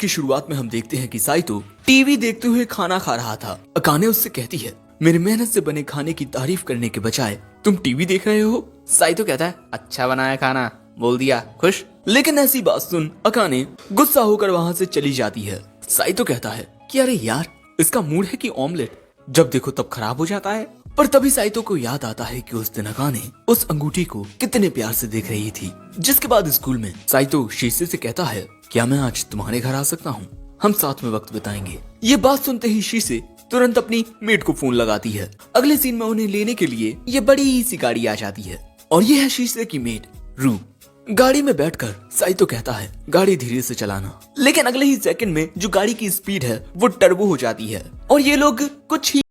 की शुरुआत में हम देखते हैं कि साइतो टीवी देखते हुए खाना खा रहा था। अकाने उससे कहती है, मेरी मेहनत से बने खाने की तारीफ करने के बजाय तुम टीवी देख रहे हो। साइतो कहता है, अच्छा बनाया खाना, बोल दिया, खुश। लेकिन ऐसी बात सुन अकाने गुस्सा होकर वहाँ से चली जाती है। साइतो कहता है कि अरे यार, इसका मूड है कि ऑमलेट जब देखो तब खराब हो जाता है। पर तभी साइतो को याद आता है कि उस दिन अकाने उस अंगूठी को कितने प्यार से देख रही थी। जिसके बाद स्कूल में साइतो शीशे से कहता है, क्या मैं आज तुम्हारे घर आ सकता हूँ, हम साथ में वक्त बिताएंगे। ये बात सुनते ही शीशे तुरंत अपनी मेड को फोन लगाती है। अगले सीन में उन्हें लेने के लिए ये बड़ी सी गाड़ी आ जाती है और ये है शीशे की मेड रू। गाड़ी में बैठकर साइतो कहता है, गाड़ी धीरे से चलाना। लेकिन अगले ही सेकंड में जो गाड़ी की स्पीड है वो टर्बो हो जाती है और ये लोग कुछ ही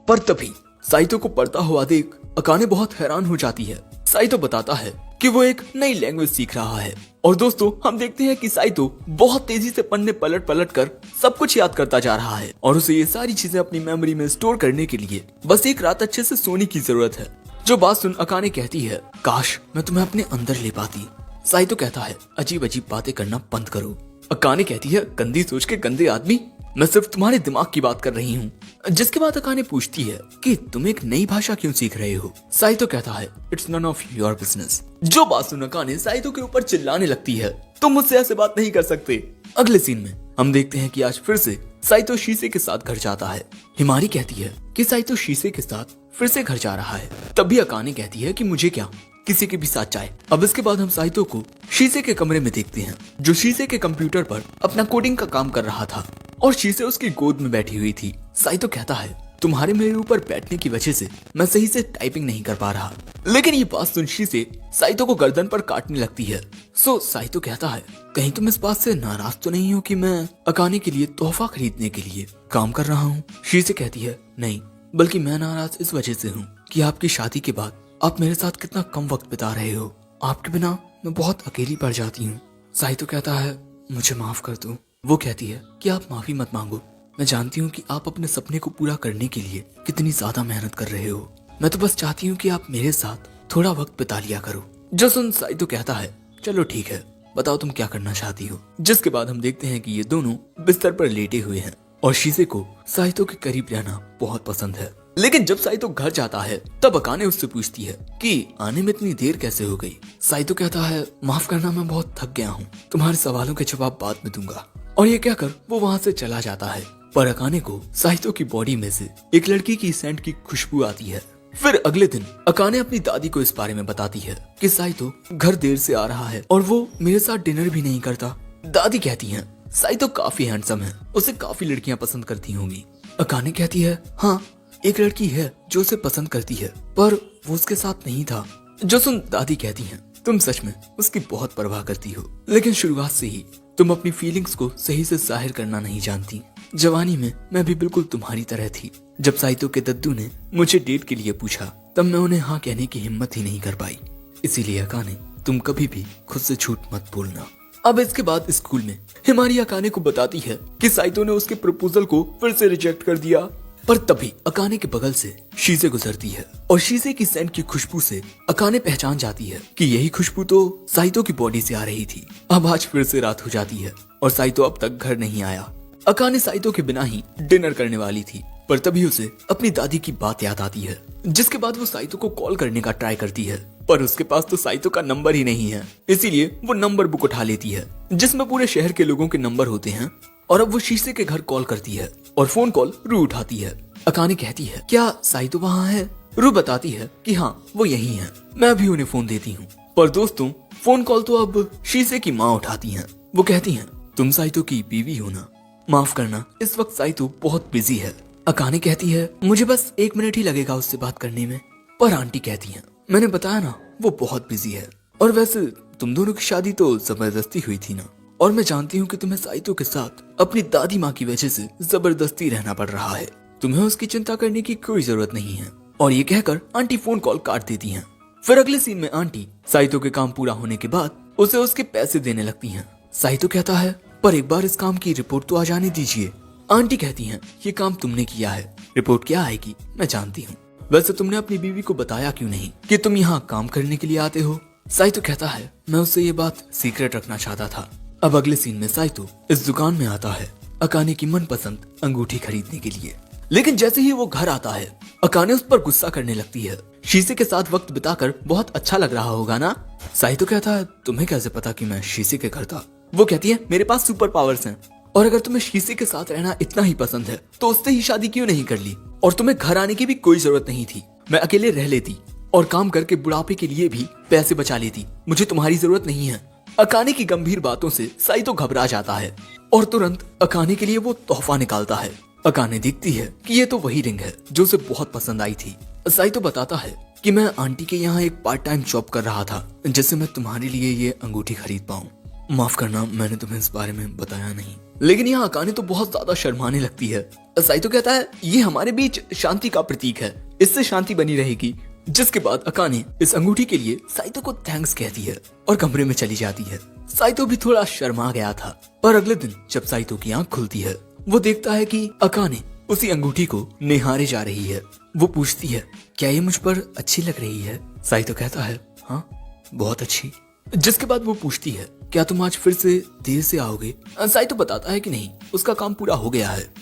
पर तभी साइतो को पढ़ता हुआ देख अकाने बहुत हैरान हो जाती है। साइतो बताता है कि वो एक नई लैंग्वेज सीख रहा है और दोस्तों हम देखते हैं कि साइतो बहुत तेजी से पन्ने पलट पलट कर सब कुछ याद करता जा रहा है और उसे ये सारी चीजें अपनी मेमोरी में स्टोर करने के लिए बस एक रात अच्छे से सोने की जरूरत है। जो बात सुन अकाने कहती है, काश मैं तुम्हें अपने अंदर ले पाती। साइतो कहता है, अजीब अजीब बातें करना बंद करो। अकाने कहती है, गंदी सोच के गंदे आदमी, मैं सिर्फ तुम्हारे दिमाग की बात कर रही हूँ। जिसके बाद अकाने पूछती है कि तुम एक नई भाषा क्यों सीख रहे हो। साइतो कहता है, it's none of your business. जो बात सुन अकाने साइतो के ऊपर चिल्लाने लगती है, तुम मुझसे ऐसे बात नहीं कर सकते। अगले सीन में हम देखते हैं कि आज फिर से साइतो शीशे के साथ घर जाता है। हिमारी कहती है कि साइतो शीशे के साथ फिर से घर जा रहा है। तभी अकाने कहती है कि मुझे क्या, किसी के भी साथ जाए। अब इसके बाद हम साइतो को शीशे के कमरे में देखते हैं, जो शीशे के कंप्यूटर पर अपना कोडिंग का काम कर रहा था और शीशे उसकी गोद में बैठी हुई थी। साइतो कहता है, तुम्हारे मेरे ऊपर बैठने की वजह से मैं सही से टाइपिंग नहीं कर पा रहा। लेकिन ये बात सुन शीशे साइतो को गर्दन पर काटने लगती है। साइतो कहता है, कहीं तुम इस बात से नाराज तो नहीं हो कि मैं अकाने के लिए तोहफा खरीदने के लिए काम कर रहा हूँ। शीशे कहती है, नहीं, बल्कि मैं नाराज इस वजह से हूँ कि आपकी शादी के बाद आप मेरे साथ कितना कम वक्त बिता रहे हो। आपके बिना मैं बहुत अकेली पड़ जाती हूँ। साइतो कहता है, मुझे माफ कर दो। वो कहती है कि आप माफी मत मांगो, मैं जानती हूँ कि आप अपने सपने को पूरा करने के लिए कितनी ज्यादा मेहनत कर रहे हो। मैं तो बस चाहती हूँ कि आप मेरे साथ थोड़ा वक्त बिता लिया करो। जो सुन साइतो कहता है, चलो ठीक है, बताओ तुम क्या करना चाहती हो। जिसके बाद हम देखते हैं कि ये दोनों बिस्तर पर लेटे हुए हैं और शीशे को साइतो के करीब रहना बहुत पसंद है। लेकिन जब साइतो घर जाता है तब अकाने उससे पूछती है कि आने में इतनी देर कैसे हो गई। साइतो कहता है, माफ करना, मैं बहुत थक गया हूँ, तुम्हारे सवालों के जवाब बाद में दूंगा। और ये कहकर वो वहाँ से चला जाता है। पर अकाने को साइतो की बॉडी में से एक लड़की की सेंट की खुशबू आती है। फिर अगले दिन अकाने अपनी दादी को इस बारे में बताती है कि साइतो घर देर से आ रहा है और वो मेरे साथ डिनर भी नहीं करता। दादी कहती है साइतो काफी हैंडसम है, उसे काफी लड़कियां पसंद करती होंगी। अकाने कहती है हाँ, एक लड़की है जो उसे पसंद करती है, पर वो उसके साथ नहीं था। जो सुन दादी कहती है तुम सच में उसकी बहुत परवाह करती हो, लेकिन शुरुआत से ही तुम अपनी फीलिंग्स को सही से जाहिर करना नहीं जानती। जवानी में मैं भी बिल्कुल तुम्हारी तरह थी। जब साइतो के दद्दू ने मुझे डेट के लिए पूछा तब मैं उन्हें हाँ कहने की हिम्मत ही नहीं कर पाई। इसीलिए अकाने तुम कभी भी खुद से झूठ मत बोलना। अब इसके बाद स्कूल में हिमारी अकाने को बताती है कि साइतो ने उसके प्रपोजल को फिर से रिजेक्ट कर दिया। पर तभी अकाने के बगल से शीशे गुजरती है और शीशे की सेंट की खुशबू से अकाने पहचान जाती है कि यही खुशबू तो साइतो की बॉडी से आ रही थी। अब आज फिर से रात हो जाती है और साइतो अब तक घर नहीं आया। अकाने साइतो के बिना ही डिनर करने वाली थी, पर तभी उसे अपनी दादी की बात याद आती है, जिसके बाद वो साइतो को कॉल करने का ट्राई करती है, पर उसके पास तो साइतो का नंबर ही नहीं है। इसीलिए वो नंबर बुक उठा लेती है जिसमें पूरे शहर के लोगों के नंबर होते हैं, और अब वो शीशे के घर कॉल करती है और फोन कॉल रू उठाती है। अकाने कहती है क्या साइतो वहाँ है? रू बताती है कि हाँ वो यही है, मैं अभी उन्हें फोन देती हूँ। पर दोस्तों फोन कॉल तो अब शीशे की माँ उठाती है। वो कहती है तुम साइतो की बीवी हो ना? माफ करना, इस वक्त साइतो बहुत बिजी है। अकाने कहती है मुझे बस 1 मिनट ही लगेगा उससे बात करने में। पर आंटी कहती है मैंने बताया ना वो बहुत बिजी है, और वैसे तुम दोनों की शादी तो जबरदस्ती हुई थी ना, और मैं जानती हूँ कि तुम्हें साइतो के साथ अपनी दादी माँ की वजह से जबरदस्ती रहना पड़ रहा है। तुम्हें उसकी चिंता करने की कोई जरूरत नहीं है। और ये कहकर आंटी फोन कॉल काट देती हैं। फिर अगले सीन में आंटी साइतो के काम पूरा होने के बाद उसे उसके पैसे देने लगती हैं। साइतो कहता है पर एक बार इस काम की रिपोर्ट तो आ जाने दीजिए। आंटी कहती हैं ये काम तुमने किया है, रिपोर्ट क्या आएगी मैं जानती हूँ। वैसे तुमने अपनी बीवी को बताया क्यों नहीं कि तुम यहाँ काम करने के लिए आते हो? साइतो कहता है मैं उससे ये बात सीक्रेट रखना चाहता था। अब अगले सीन में साइतो इस दुकान में आता है अकाने की मनपसंद अंगूठी खरीदने के लिए, लेकिन जैसे ही वो घर आता है अकाने उस पर गुस्सा करने लगती है। शीशे के साथ वक्त बिताकर बहुत अच्छा लग रहा होगा ना? साइतो कहता है तुम्हें कैसे पता कि मैं शीशे के घर था? वो कहती है मेरे पास सुपर पावर्स हैं, और अगर तुम्हें शीशे के साथ रहना इतना ही पसंद है तो उससे ही शादी क्यों नहीं कर ली? और तुम्हें घर आने की भी कोई जरूरत नहीं थी, मैं अकेले रह लेती और काम करके बुढ़ापे के लिए भी पैसे बचा लेती, मुझे तुम्हारी जरूरत नहीं है। अकाने की गंभीर बातों से साइतो घबरा जाता है और तुरंत अकाने के लिए वो तोहफा निकालता है। अकाने देखती है कि ये तो वही रिंग है जो उसे बहुत पसंद आई थी। साइतो बताता है कि मैं आंटी के यहाँ एक पार्ट टाइम जॉब कर रहा था जिससे मैं तुम्हारे लिए ये अंगूठी खरीद पाऊँ। माफ करना मैंने तुम्हें इस बारे में बताया नहीं। लेकिन यहाँ अकाने तो बहुत ज्यादा शर्माने लगती है। साइतो कहता है ये हमारे बीच शांति का प्रतीक है, इससे शांति बनी रहेगी। जिसके बाद अकाने इस अंगूठी के लिए साइतो को थैंक्स कहती है और कमरे में चली जाती है। साइतो भी थोड़ा शर्मा गया था, पर अगले दिन जब साइतो की आंख खुलती है वो देखता है कि अकाने उसी अंगूठी को निहारे जा रही है। वो पूछती है क्या ये मुझ पर अच्छी लग रही है? साइतो कहता है हाँ बहुत अच्छी। जिसके बाद वो पूछती है क्या तुम आज फिर से देर से आओगे? साइतो बताता है कि नहीं, उसका काम पूरा हो गया है।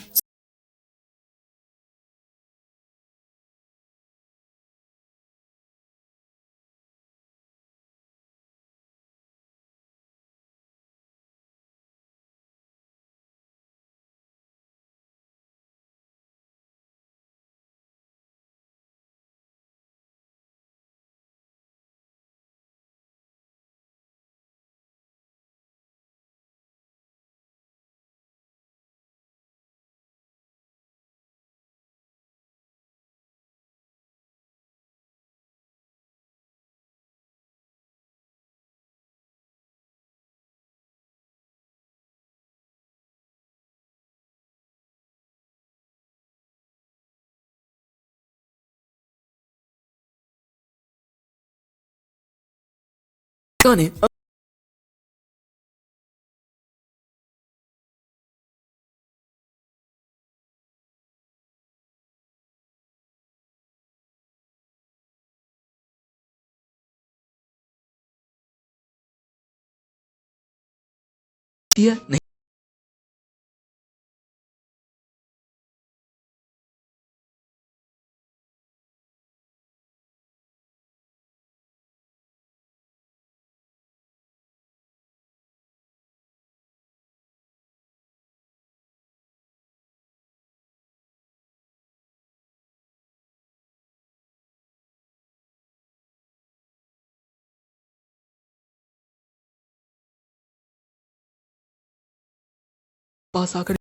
अकाने नहीं पास आकर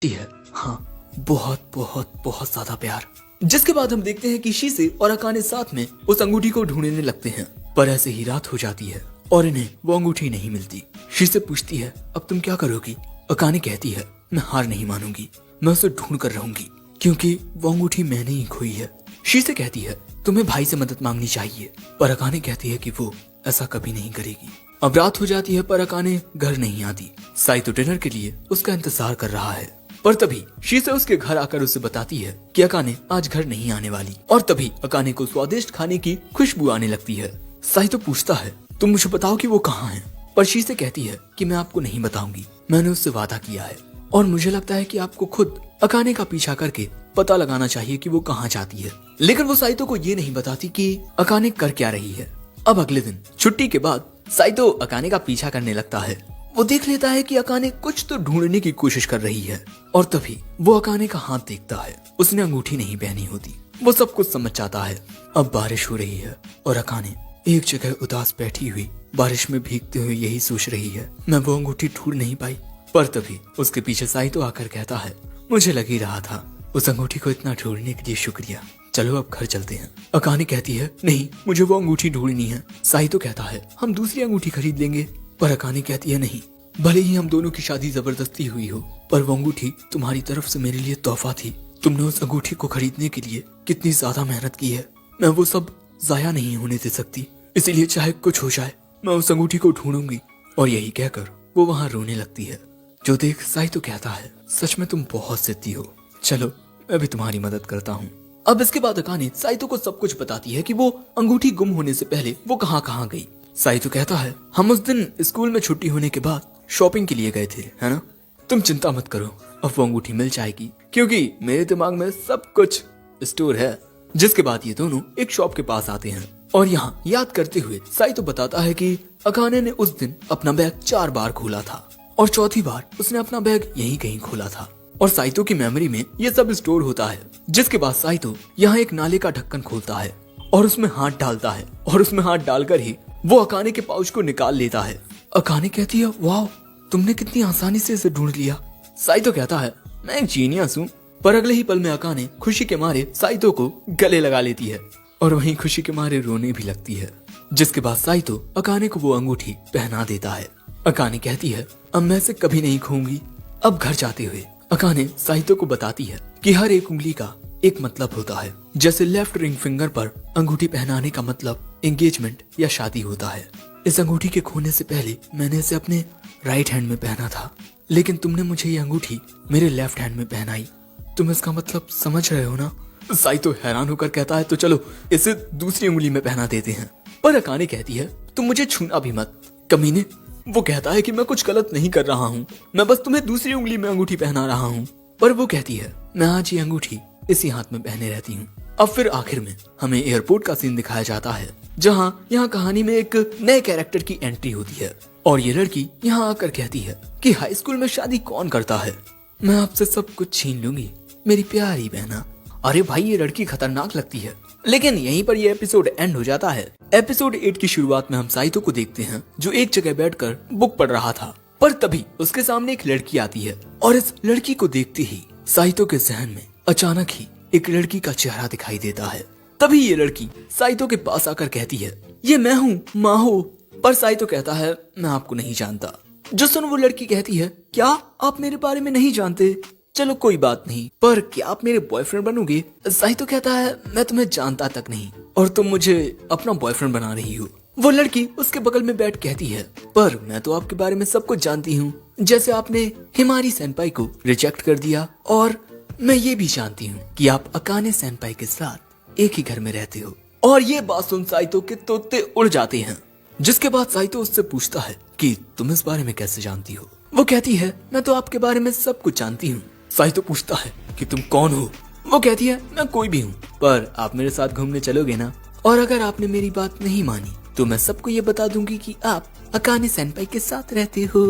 है। हाँ, बहुत बहुत बहुत ज्यादा प्यार। जिसके बाद हम देखते हैं कि शीसे और अकाने साथ में उस अंगूठी को ढूंढने लगते हैं, पर ऐसे ही रात हो जाती है और इन्हें वो अंगूठी नहीं मिलती। शीसे पूछती है, अब तुम क्या करोगी? अकाने कहती है, मैं हार नहीं मानूंगी, मैं उसे ढूंढ कर रहूंगी, क्योंकि वो अंगूठी मैंने ही खोई है। शीसे कहती है, तुम्हें भाई से मदद मांगनी चाहिए, पर अकाने कहती है कि वो ऐसा कभी नहीं करेगी। अब रात हो जाती है पर अकाने घर नहीं आती। साइतो डिनर के लिए उसका इंतजार कर रहा है, पर तभी शीसे उसके घर आकर उसे बताती है कि अकाने आज घर नहीं आने वाली। और तभी अकाने को स्वादिष्ट खाने की खुशबू आने लगती है। साइतो पूछता है, तुम मुझे बताओ कि वो कहाँ है? पर शीसे कहती है कि मैं आपको नहीं बताऊंगी, मैंने उससे वादा किया है और मुझे लगता है कि आपको खुद अकाने का पीछा करके पता लगाना चाहिए कि वो कहाँ जाती है। लेकिन वो साइतो को ये नहीं बताती कि अकाने कर क्या रही है। अब अगले दिन छुट्टी के बाद साइतो अकाने का पीछा करने लगता है। वो देख लेता है कि अकाने कुछ तो ढूंढने की कोशिश कर रही है और तभी वो अकाने का हाथ देखता है। उसने अंगूठी नहीं पहनी होती। वो सब कुछ समझ जाता है। अब बारिश हो रही है और अकाने एक जगह उदास बैठी हुई बारिश में भीगते हुए यही सोच रही है, मैं वो अंगूठी ढूंढ नहीं पाई। पर तभी उसके पीछे साइतो आकर कहता है, मुझे लग ही रहा था, उस अंगूठी को इतना ढूंढने के लिए शुक्रिया, चलो अब घर चलते हैं। अकाने कहती है, नहीं, मुझे वो अंगूठी ढूंढनी है। साइतो कहता है, हम दूसरी अंगूठी खरीद लेंगे। पर अकाने कहती है, नहीं, भले ही हम दोनों की शादी जबरदस्ती हुई हो, पर वो अंगूठी तुम्हारी तरफ से मेरे लिए तोहफा थी। तुमने उस अंगूठी को खरीदने के लिए कितनी ज्यादा मेहनत की है, मैं वो सब जाया नहीं होने दे सकती, इसीलिए चाहे कुछ हो जाए मैं उस अंगूठी को ढूंढूंगी। और यही कहकर वो वहाँ रोने लगती है। जो देख साइतो कहता है, सच में तुम बहुत जिद्दी हो, चलो मैं भी तुम्हारी मदद करता हूँ। अब इसके बाद अकाने साइतो को सब कुछ बताती है कि वो अंगूठी गुम होने से पहले वो कहाँ कहाँ गई। साइतो कहता है, हम उस दिन स्कूल में छुट्टी होने के बाद शॉपिंग के लिए गए थे, है ना? तुम चिंता मत करो, अब वो अंगूठी मिल जाएगी, क्योंकि मेरे दिमाग में सब कुछ स्टोर है। जिसके बाद ये दोनों एक शॉप के पास आते हैं और यहाँ याद करते हुए साइतो बताता है कि अकाने ने उस दिन अपना बैग 4 बार खोला था और चौथी बार उसने अपना बैग यहीं कहीं खोला था और साइतो की मेमोरी में ये सब स्टोर होता है। जिसके बाद साइतो यहाँ एक नाले का ढक्कन खोलता है और उसमें हाथ डालता है और उसमें हाथ डालकर ही वो अकाने के पाउच को निकाल लेता है। अकाने कहती है, वाह, तुमने कितनी आसानी से इसे ढूंढ लिया। साइतो कहता है, मैं एक जीनियस हूँ। पर अगले ही पल में अकाने खुशी के मारे साइतो को गले लगा लेती है और वहीं खुशी के मारे रोने भी लगती है। जिसके बाद साइतो अकाने को वो अंगूठी पहना देता है। अकाने कहती है, अब मैं इसे कभी नहीं खोऊंगी। अब घर जाते हुए अकाने साइतो को बताती है कि हर एक उंगली का एक मतलब होता है। जैसे लेफ्ट रिंग फिंगर पर अंगूठी पहनाने का मतलब एंगेजमेंट या शादी होता है। इस अंगूठी के खोने से पहले मैंने इसे अपने राइट हैंड में पहना था, लेकिन तुमने मुझे ये अंगूठी मेरे लेफ्ट हैंड में पहनाई। तुम इसका मतलब समझ रहे हो ना? साइतो हैरान होकर कहता है, तो चलो इसे दूसरी उंगली में पहना देते हैं। पर अकाने कहती है, तुम मुझे छूना भी मत, कमीने। वो कहता है कि मैं कुछ गलत नहीं कर रहा हूँ, मैं बस तुम्हें दूसरी उंगली में अंगूठी पहना रहा हूँ। पर वो कहती है, मैं आज ये अंगूठी इसी हाथ में पहने रहती हूँ। अब फिर आखिर में हमें एयरपोर्ट का सीन दिखाया जाता है, जहाँ यहाँ कहानी में एक नए कैरेक्टर की एंट्री होती है और ये लड़की यहाँ आकर कहती है कि हाई स्कूल में शादी कौन करता है, मैं आपसे सब कुछ छीन लूंगी मेरी प्यारी बहना। अरे भाई, ये लड़की खतरनाक लगती है। लेकिन यहीं पर ये एपिसोड एंड हो जाता है। एपिसोड 8 की शुरुआत में हम साइतो को देखते हैं जो एक जगह बैठकर बुक पढ़ रहा था, पर तभी उसके सामने एक लड़की आती है और इस लड़की को देखते ही साइतो के जहन में अचानक ही एक लड़की का चेहरा दिखाई देता है। तभी ये लड़की साइतो के पास आकर कहती है, ये मैं हूँ माहो। पर साइतो कहता है, मैं आपको नहीं जानता। जो सुन वो लड़की कहती है, क्या आप मेरे बारे में नहीं जानते? चलो कोई बात नहीं, पर क्या आप मेरे बॉयफ्रेंड बनोगे? साइतो कहता है, मैं तुम्हें जानता तक नहीं और तुम मुझे अपना बॉयफ्रेंड बना रही हो। वो लड़की उसके बगल में बैठ कहती है, पर मैं तो आपके बारे में सब कुछ जानती हूँ। जैसे आपने हिमारी सेनपाई को रिजेक्ट कर दिया, और मैं ये भी जानती हूँ कि आप अकाने सेनपाई के साथ एक ही घर में रहते हो। और ये बात सुन साइतो के तोते उड़ जाते हैं। जिसके बाद साइतो उससे पूछता है कि तुम इस बारे में कैसे जानती हो? वो कहती है, मैं तो आपके बारे में सब कुछ जानती हूँ। साइतो पूछता है कि तुम कौन हो? वो कहती है, मैं कोई भी हूँ, पर आप मेरे साथ घूमने चलोगे ना? और अगर आपने मेरी बात नहीं मानी तो मैं सबको ये बता दूंगी कि आप अकाने सेनपाई के साथ रहते हो।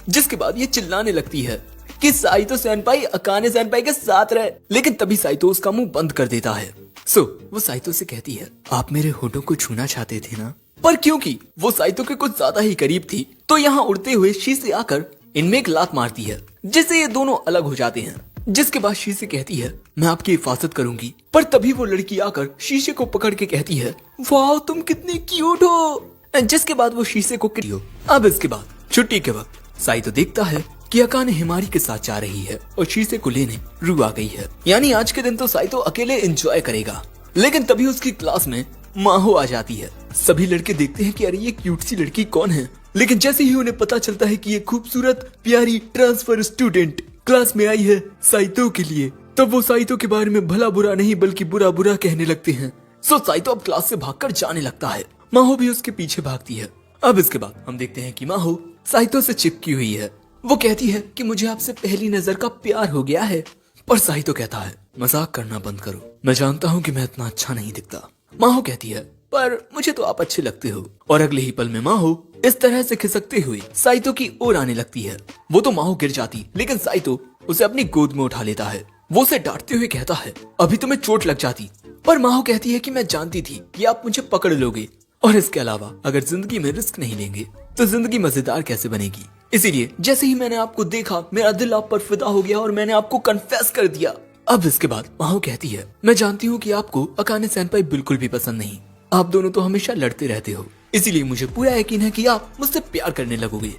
जिसके बाद ये चिल्लाने लगती है कि साइतो सेनपाई अकाने सेनपाई के साथ रहे। लेकिन तभी साइतो उसका मुंह बंद कर देता है। वो साइतो से कहती है, आप मेरे होठों को छूना चाहते थे ना? पर क्योंकि वो साइतो के कुछ ज्यादा ही करीब थी, तो यहाँ उड़ते हुए शीशे आकर इनमें एक लात मारती है, जिससे ये दोनों अलग हो जाते हैं। जिसके बाद शीशे कहती है, मैं आपकी हिफाजत करूंगी। पर तभी वो लड़की आकर शीशे को पकड़ के कहती है, वाह तुम कितनी क्यूट हो। जिसके बाद वो शीशे को कियो। अब इसके बाद छुट्टी के वक्त साइतो देखता है कि अकाने हिमारी के साथ जा रही है और शीशे को लेने रू आ गई है। यानी आज के दिन तो साइतो अकेले एंजॉय करेगा। लेकिन तभी उसकी क्लास में माहो आ जाती है। सभी लड़के देखते हैं कि अरे ये क्यूट सी लड़की कौन है। लेकिन जैसे ही उन्हें पता चलता है कि ये खूबसूरत प्यारी ट्रांसफर स्टूडेंट क्लास में आई है साइतो के लिए, तब वो साइतो के बारे में भला बुरा नहीं बल्कि बुरा बुरा कहने लगते हैं। साइतो अब क्लास से भागकर जाने लगता है। माहो भी उसके पीछे भागती है। अब इसके बाद हम देखते हैं कि माहो साइतो से चिपकी हुई है। वो कहती है कि मुझे आपसे पहली नजर का प्यार हो गया है। पर साइतो कहता है, मजाक करना बंद करो, मैं जानता हूँ कि मैं इतना अच्छा नहीं दिखता। माहो कहती है, पर मुझे तो आप अच्छे लगते हो। और अगले ही पल में माहो इस तरह से खिसकते हुए साइतो की ओर आने लगती है। वो तो माहो गिर जाती, लेकिन साइतो उसे अपनी गोद में उठा लेता है। वो उसे डांटते हुए कहता है, अभी तुम्हें चोट लग जाती। पर माहो कहती है कि मैं जानती थी कि आप मुझे पकड़ लोगे, और इसके अलावा अगर जिंदगी में रिस्क नहीं लेंगे तो जिंदगी मजेदार कैसे बनेगी। इसीलिए जैसे ही मैंने आपको देखा मेरा दिल आप पर फिदा हो गया और मैंने आपको कन्फेस कर दिया। अब इसके बाद माहो कहती है, मैं जानती हूँ कि आपको अकाने सेनपाई बिल्कुल भी पसंद नहीं। आप दोनों तो हमेशा लड़ते रहते हो, इसीलिए मुझे पूरा यकीन है कि आप मुझसे प्यार करने लगोगे।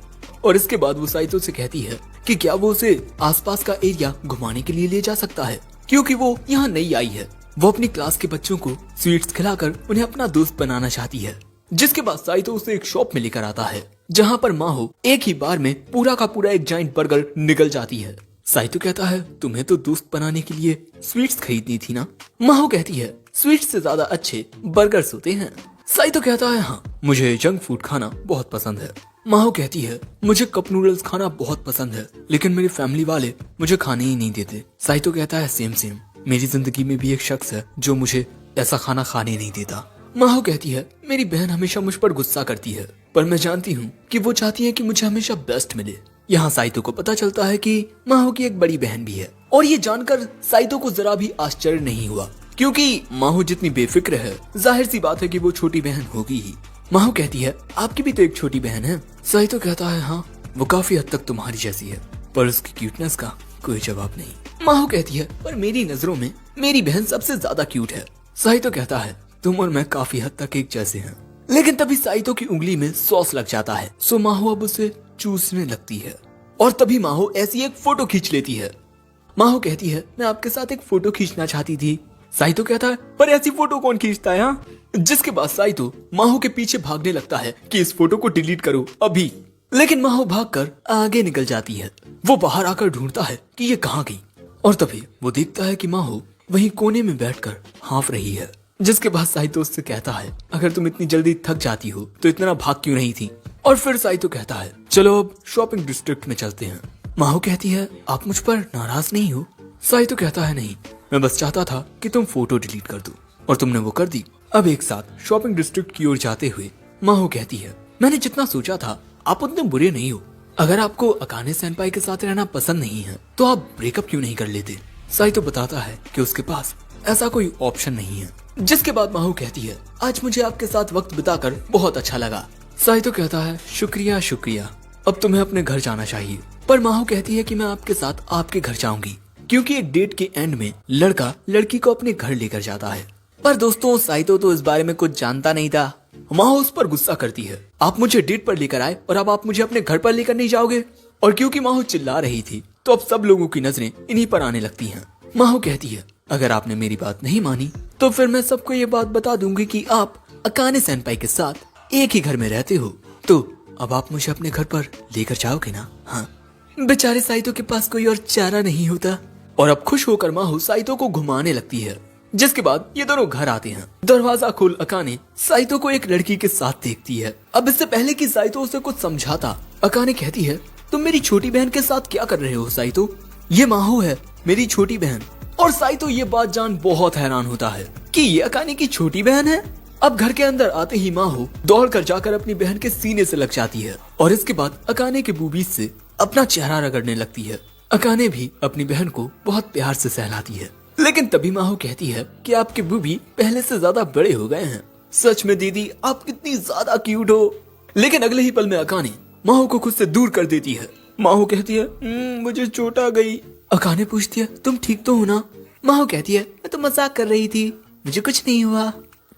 और इसके बाद वो साइतो से कहती है कि क्या वो उसे आसपास का एरिया घुमाने के लिए ले जा सकता है, क्योंकि वो यहाँ नई आई है। वो अपनी क्लास के बच्चों को स्वीट्स खिलाकर उन्हें अपना दोस्त बनाना चाहती है। जिसके बाद साइतो उसे एक शॉप में लेकर आता है, जहाँ पर माहो एक ही बार में पूरा का पूरा एक जाइंट बर्गर निकल जाती है। साइतो कहता है, तुम्हें तो दोस्त बनाने के लिए स्वीट्स खरीदनी थी ना? माहो कहती है, स्वीट्स से ज्यादा अच्छे बर्गर्स होते हैं। साइतो कहता है, हाँ मुझे जंक फूड खाना बहुत पसंद है। माहो कहती है, मुझे कप नूडल्स खाना बहुत पसंद है, लेकिन मेरी फैमिली वाले मुझे खाने ही नहीं देते। साइतो कहता है, सेम सेम, मेरी जिंदगी में भी एक शख्स है जो मुझे ऐसा खाना खाने नहीं देता। माहो कहती है, मेरी बहन हमेशा मुझ पर गुस्सा करती है, पर मैं जानती हूँ कि वो चाहती है कि मुझे हमेशा बेस्ट मिले। यहाँ साइतो को पता चलता है कि माहो की एक बड़ी बहन भी है, और ये जानकर साइतो को जरा भी आश्चर्य नहीं हुआ, क्योंकि माहो जितनी बेफिक्र है जाहिर सी बात है कि वो छोटी बहन होगी ही। माहो कहती है, आपकी भी तो एक छोटी बहन है। साइतो कहता है, हाँ वो काफी हद तक तुम्हारी जैसी है, पर उसकी क्यूटनेस का कोई जवाब नहीं। माहो कहती है, पर मेरी नजरों में मेरी बहन सबसे ज्यादा क्यूट है। साइतो कहता है, तुम और मैं काफी हद तक एक जैसे हैं। लेकिन तभी साइतो की उंगली में सॉस लग जाता है, सो माहो अब उसे चूसने लगती है। और तभी माहो ऐसी एक फोटो खींच लेती है। माहो कहती है, मैं आपके साथ एक फोटो खींचना चाहती थी। साइतो कहता है, पर ऐसी फोटो कौन खींचता है हाँ? जिसके बाद साइतो माहो के पीछे भागने लगता है कि इस फोटो को डिलीट करो अभी। लेकिन माहो भागकर आगे निकल जाती है। वो बाहर आकर ढूंढता है कि ये कहाँ गई, और तभी वो देखता है कि माहो वहीं कोने में बैठकर हाँफ रही है। जिसके बाद साइतो उससे कहता है, अगर तुम इतनी जल्दी थक जाती हो तो इतना भाग क्यों नहीं थी? और फिर साइतो कहता है, चलो अब शॉपिंग डिस्ट्रिक्ट में चलते हैं। माहो कहती है, आप मुझ पर नाराज नहीं हो? साइतो कहता है, नहीं, मैं बस चाहता था कि तुम फोटो डिलीट कर दो, और तुमने वो कर दी। अब एक साथ शॉपिंग डिस्ट्रिक्ट की ओर जाते हुए माहो कहती है, मैंने जितना सोचा था आप उतने बुरे नहीं हो। अगर आपको अकाने सेनपाई के साथ रहना पसंद नहीं है तो आप ब्रेकअप क्यों नहीं कर लेते? साइतो बताता है कि उसके पास ऐसा कोई ऑप्शन नहीं है। जिसके बाद माहो कहती है, आज मुझे आपके साथ वक्त बिताकर बहुत अच्छा लगा। साइतो कहता है, शुक्रिया शुक्रिया, अब तुम्हें अपने घर जाना चाहिए। पर माहो कहती है कि मैं आपके साथ आपके घर जाऊंगी, क्योंकि एक डेट के एंड में लड़का लड़की को अपने घर लेकर जाता है। पर दोस्तों साइतो तो इस बारे में कुछ जानता नहीं था। माहो उस पर गुस्सा करती है, आप मुझे डेट पर लेकर आए और अब आप मुझे अपने घर पर लेकर नहीं जाओगे। और क्योंकि माहो चिल्ला रही थी तो अब सब लोगों की नजरें इन्हीं पर आने लगती हैं। माहो कहती है, अगर आपने मेरी बात नहीं मानी तो फिर मैं सबको ये बात बता दूंगी कि आप अकाने सेनपाई के साथ एक ही घर में रहते हो, तो अब आप मुझे अपने घर पर लेकर जाओगे ना? हाँ। बेचारे साइतो के पास कोई और चारा नहीं होता और अब खुश होकर माहो साइतो को घुमाने लगती है। जिसके बाद ये दोनों घर आते हैं। दरवाजा खोल अकाने साइतो को एक लड़की के साथ देखती है। अब इससे पहले कि साइतो उसे कुछ समझाता, अकाने कहती है, तुम मेरी छोटी बहन के साथ क्या कर रहे हो साइतो? ये माहो है, मेरी छोटी बहन। और साइतो ये बात जान बहुत हैरान होता है कि ये अकाने की छोटी बहन है। अब घर के अंदर आते ही माहो दौड़कर जाकर अपनी बहन के सीने से लग जाती है और इसके बाद अकाने के बूबीज से अपना चेहरा रगड़ने लगती है। अकाने भी अपनी बहन को बहुत प्यार से सहलाती है, लेकिन तभी माहो कहती है कि आपके बूबी पहले से ज्यादा बड़े हो गए हैं। सच में दीदी आप कितनी ज्यादा क्यूट हो। लेकिन अगले ही पल में अकाने माहो को खुद से दूर कर देती है। माहो कहती है, मुझे चोट आ गई। अकाने पूछती है, तुम ठीक तो हो ना? माहो कहती है, मैं तो मजाक कर रही थी, मुझे कुछ नहीं हुआ।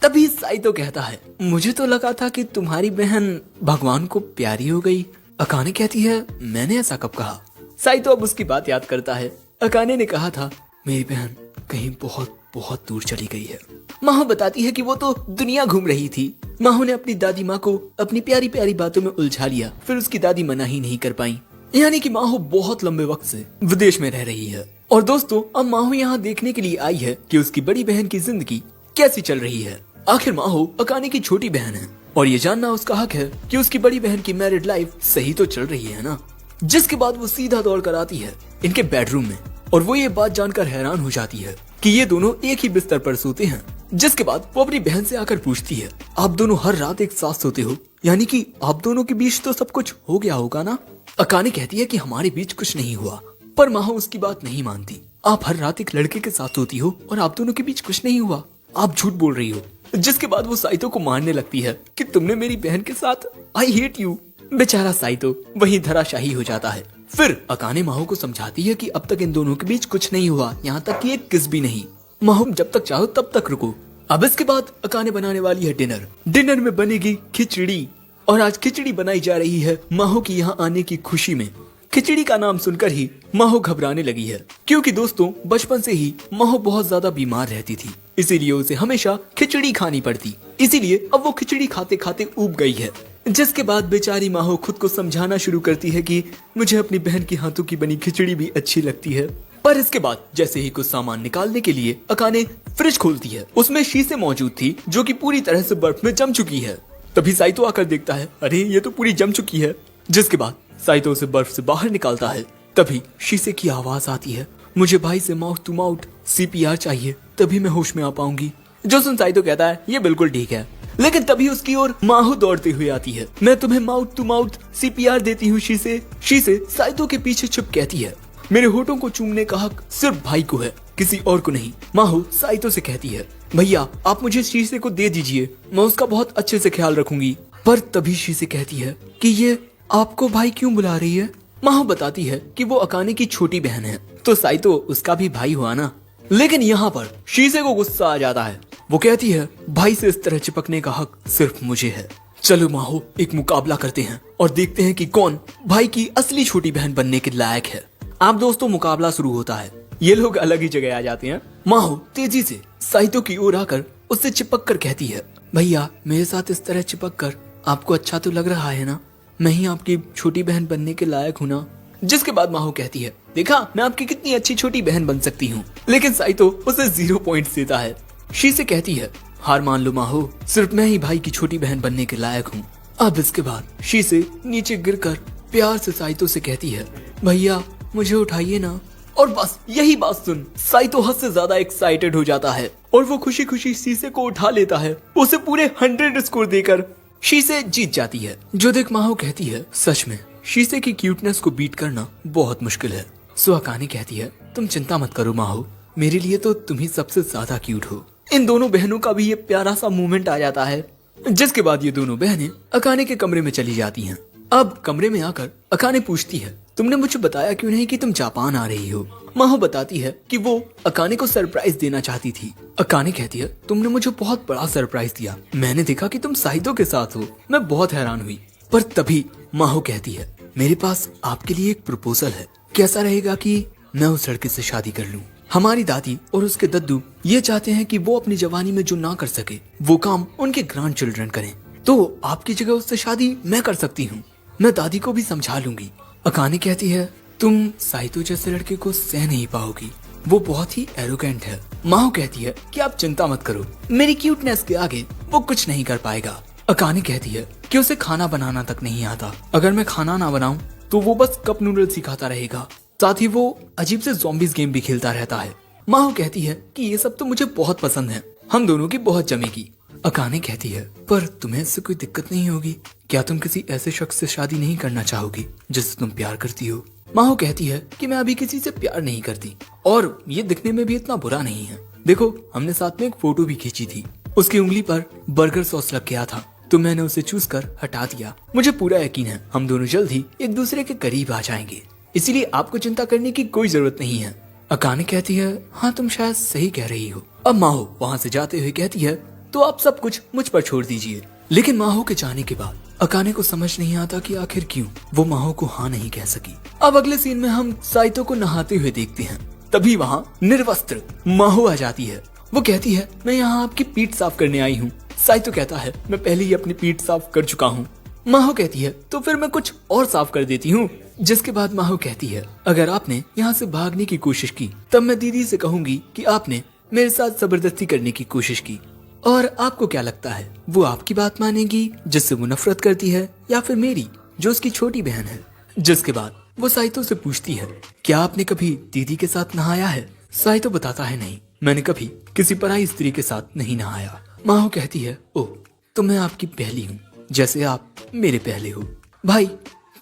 तभी साइतो कहता है, मुझे तो लगा था कि तुम्हारी बहन भगवान को प्यारी हो गई। अकाने कहती है, मैंने ऐसा कब कहा? साइतो अब उसकी बात याद करता है। अकाने ने कहा था मेरी बहन कहीं बहुत बहुत दूर चली गई है। माहो बताती है कि वो तो दुनिया घूम रही थी। माहो ने अपनी दादी माँ को अपनी प्यारी प्यारी बातों में उलझा लिया, फिर उसकी दादी मना ही नहीं कर पाई। यानी कि माहो बहुत लंबे वक्त से विदेश में रह रही है। और दोस्तों अब माहो यहाँ देखने के लिए आई है कि उसकी बड़ी बहन की जिंदगी कैसी चल रही है। आखिर माहो अकाने की छोटी बहन है और ये जानना उसका हक है कि उसकी बड़ी बहन की मैरिड लाइफ सही तो चल रही है ना। जिसके बाद वो सीधा दौड़ कर आती है इनके बेडरूम में और वो ये बात जानकर हैरान हो जाती है कि ये दोनों एक ही बिस्तर पर सोते हैं। जिसके बाद वो अपनी बहन से आकर पूछती है, आप दोनों हर रात एक साथ सोते हो, यानी कि आप दोनों के बीच तो सब कुछ हो गया होगा ना? अकाने कहती है कि हमारे बीच कुछ नहीं हुआ, पर माहो उसकी बात नहीं मानती। आप हर रात एक लड़के के साथ सोती हो और आप दोनों के बीच कुछ नहीं हुआ, आप झूठ बोल रही हो। जिसके बाद वो साइतो को मारने लगती है कि तुमने मेरी बहन के साथ आई हेट यू। बेचारा साइतो वहीं धराशाही हो जाता है। फिर अकाने माहो को समझाती है कि अब तक इन दोनों के बीच कुछ नहीं हुआ, यहाँ तक कि एक किस भी नहीं। माहो जब तक चाहो तब तक रुको। अब इसके बाद अकाने बनाने वाली है डिनर। डिनर में बनेगी खिचड़ी और आज खिचड़ी बनाई जा रही है माहो की यहाँ आने की खुशी में। खिचड़ी का नाम सुनकर ही माहो घबराने लगी है, क्योंकि दोस्तों बचपन से ही माहो बहुत ज्यादा बीमार रहती थी, इसीलिए उसे हमेशा खिचड़ी खानी पड़ती। इसीलिए अब वो खिचड़ी खाते खाते ऊब गई है। जिसके बाद बेचारी माहो खुद को समझाना शुरू करती है कि मुझे अपनी बहन के हाथों की बनी खिचड़ी भी अच्छी लगती है। पर इसके बाद जैसे ही कुछ सामान निकालने के लिए अकाने फ्रिज खोलती है, उसमें शीशे मौजूद थी जो कि पूरी तरह से बर्फ में जम चुकी है। तभी साइतो आकर देखता है, अरे ये तो पूरी जम चुकी है। जिसके बाद साइतो उसे बर्फ से बाहर निकालता है। तभी शीशे की आवाज आती है, मुझे भाई से माउथ टू माउथ CPR चाहिए, तभी मैं होश में आ पाऊंगी। जो सुन साइतो कहता है, ये बिल्कुल ठीक है। लेकिन तभी उसकी ओर माहो दौड़ते हुए आती है, मैं तुम्हें माउथ टू माउथ CPR देती हूँ शीशे। शीशे साइतो के पीछे छुप कहती है, मेरे होठों को चूमने का हक सिर्फ भाई को है, किसी और को नहीं। माहो साइतो से कहती है, भैया आप मुझे शीशे को दे दीजिए, मैं उसका बहुत अच्छे से ख्याल रखूंगी। पर तभी शीशे कहती है कि ये आपको भाई क्यों बुला रही है? माहो बताती है कि वो अकाने की छोटी बहन है, तो साइतो उसका भी भाई हुआ ना। लेकिन यहाँ पर शीशे को गुस्सा आ जाता है। वो कहती है, भाई से इस तरह चिपकने का हक सिर्फ मुझे है। चलो माहो एक मुकाबला करते हैं और देखते हैं कि कौन भाई की असली छोटी बहन बनने के लायक है। आप दोस्तों मुकाबला शुरू होता है। ये लोग अलग ही जगह आ जाते हैं। माहो तेजी से साइतो की ओर आकर उससे चिपक कर कहती है, भैया मेरे साथ इस तरह चिपक कर आपको अच्छा तो लग रहा है ना? मैं ही आपकी छोटी बहन बनने के लायक हूँ ना? जिसके बाद माहो कहती है, देखा मैं आपकी कितनी अच्छी छोटी बहन बन सकती हूँ। लेकिन साइतो उसे 0 पॉइंट्स देता है। शीशे कहती है, हार मान लो माहो, सिर्फ मैं ही भाई की छोटी बहन बनने के लायक हूँ। अब इसके बाद शीशे नीचे गिरकर प्यार से साइतो से कहती है, भैया मुझे उठाइए ना। और बस यही बात सुन साइतो हद से ज्यादा एक्साइटेड हो जाता है और वो खुशी खुशी शीशे को उठा लेता है। उसे पूरे 100 स्कोर देकर शीशे जीत जाती है। जो देख माहो कहती है, सच में शीशे की क्यूटनेस को बीट करना बहुत मुश्किल है। सो अकाने कहती है, तुम चिंता मत करो माहो, मेरे लिए तो तुम ही सबसे ज्यादा क्यूट हो। इन दोनों बहनों का भी ये प्यारा सा मोमेंट आ जाता है। जिसके बाद ये दोनों बहनें अकाने के कमरे में चली जाती हैं। अब कमरे में आकर अकाने पूछती है, तुमने मुझे बताया क्यों नहीं कि तुम जापान आ रही हो? माहो बताती है कि वो अकाने को सरप्राइज देना चाहती थी। अकाने कहती है, तुमने मुझे बहुत बड़ा सरप्राइज दिया। मैंने देखा कि तुम साइतो के साथ हो। मैं बहुत हैरान हुई। पर तभी माहो कहती है, मेरे पास आपके लिए एक प्रपोजल है। कैसा रहेगा कि मैं उस लड़के से शादी कर लूं? हमारी दादी और उसके दद्दू ये चाहते हैं कि वो अपनी जवानी में जो ना कर सके वो काम उनके ग्रैंड चिल्ड्रन करें। तो आपकी जगह उससे शादी मैं कर सकती हूँ। मैं दादी को भी समझा लूंगी। अकाने कहती है, तुम साइतो जैसे लड़के को सह नहीं पाओगी। वो बहुत ही एरोगेंट है। माहो कहती है कि आप चिंता मत करो, मेरी क्यूटनेस के आगे वो कुछ नहीं कर पाएगा। अकाने कहती है कि उसे खाना बनाना तक नहीं आता। अगर मैं खाना ना बनाऊं तो वो बस कप नूडल्स ही खाता रहेगा। साथ ही वो अजीब से ज़ॉम्बीज गेम भी खेलता रहता है। माहो कहती है कि ये सब तो मुझे बहुत पसंद है, हम दोनों की बहुत जमेगी। अकाने कहती है, पर तुम्हें इससे कोई दिक्कत नहीं होगी? क्या तुम किसी ऐसे शख्स से शादी नहीं करना चाहोगी जिससे तुम प्यार करती हो? माहो कहती है कि मैं अभी किसी से प्यार नहीं करती और ये दिखने में भी इतना बुरा नहीं है। देखो, हमने साथ में एक फोटो भी खींची थी। उसकी उंगली पर बर्गर सॉस लग गया था तो मैंने उसे चूस कर हटा दिया। मुझे पूरा यकीन है हम दोनों जल्द ही एक दूसरे के करीब आ जाएंगे, इसीलिए आपको चिंता करने की कोई जरूरत नहीं है। अकाने कहती है, हाँ तुम शायद सही कह रही हो। अब माहो वहाँ से जाते हुए कहती है, तो आप सब कुछ मुझ पर छोड़ दीजिए। लेकिन माहो के जाने के बाद अकाने को समझ नहीं आता कि आखिर क्यों वो माहो को हाँ नहीं कह सकी। अब अगले सीन में हम साइतो को नहाते हुए देखते हैं। तभी वहाँ निर्वस्त्र माहो आ जाती है। वो कहती है, मैं यहाँ आपकी पीठ साफ करने आई हूँ। साइतो कहता है, मैं पहले ही अपनी पीठ साफ कर चुका हूँ। माहो कहती है, तो फिर मैं कुछ और साफ कर देती हूँ। जिसके बाद माहो कहती है, अगर आपने यहाँ से भागने की कोशिश की तब मैं दीदी से कहूंगी कि आपने मेरे साथ जबरदस्ती करने की कोशिश की। और आपको क्या लगता है, वो आपकी बात मानेगी जिससे वो नफरत करती है, या फिर मेरी जो उसकी छोटी बहन है? जिसके बाद वो साइतो से पूछती है, क्या आपने कभी दीदी के साथ नहाया है? साइतो बताता है, नहीं, मैंने कभी किसी पराई स्त्री के साथ नहीं नहाया। माहो कहती है, ओह, तो मैं आपकी पहली हूँ, जैसे आप मेरे पहले हो। भाई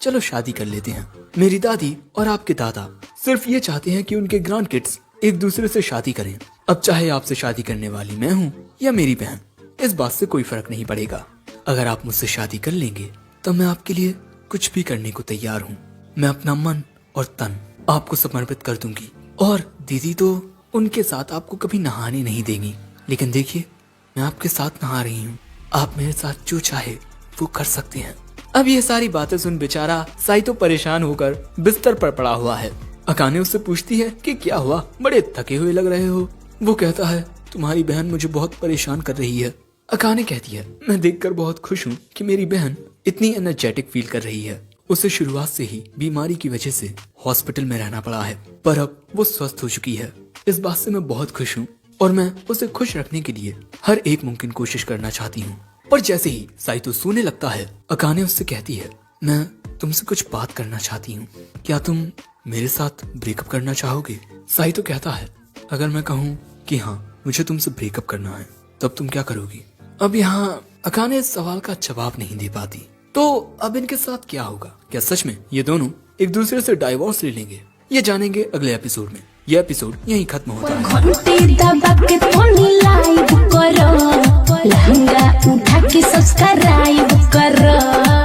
चलो शादी कर लेते हैं। मेरी दादी और आपके दादा सिर्फ ये चाहते हैं कि उनके ग्रैंड किड्स एक दूसरे से शादी करें। अब चाहे आपसे शादी करने वाली मैं हूँ या मेरी बहन, इस बात से कोई फर्क नहीं पड़ेगा। अगर आप मुझसे शादी कर लेंगे तो मैं आपके लिए कुछ भी करने को तैयार हूँ। मैं अपना मन और तन आपको समर्पित कर दूंगी। और दीदी तो उनके साथ आपको कभी नहाने नहीं देंगी, लेकिन देखिए मैं आपके साथ नहा रही हूँ। आप मेरे साथ जो चाहे वो कर सकते हैं। अब ये सारी बातें सुन बेचारा साइतो परेशान होकर बिस्तर पर पड़ा हुआ है। अकाने उससे पूछती है कि क्या हुआ, बड़े थके हुए लग रहे हो। वो कहता है, तुम्हारी बहन मुझे बहुत परेशान कर रही है। अकाने कहती है, मैं देखकर बहुत खुश हूँ कि मेरी बहन इतनी एनर्जेटिक फील कर रही है। उसे शुरुआत से ही बीमारी की वजह से हॉस्पिटल में रहना पड़ा है, पर अब वो स्वस्थ हो चुकी है। इस बात से मैं बहुत खुश हूँ और मैं उसे खुश रखने के लिए हर एक मुमकिन कोशिश करना चाहती हूँ। पर जैसे ही साइतो सोने लगता है, अकाने उससे कहती है, मैं तुमसे कुछ बात करना चाहती हूँ। क्या तुम मेरे साथ ब्रेकअप करना चाहोगे? साइतो कहता है, अगर मैं कहूँ कि हाँ मुझे तुमसे ब्रेकअप करना है तब तुम क्या करोगी? अब यहाँ अकाने इस सवाल का जवाब नहीं दे पाती। तो अब इनके साथ क्या होगा? क्या सच में ये दोनों एक दूसरे से डाइवोर्स ले लेंगे? ये जानेंगे अगले एपिसोड में। यह एपिसोड यहीं खत्म होता है। घंटी दबा के लाइव करो, लहंगा उठा के सब्सक्राइब करो।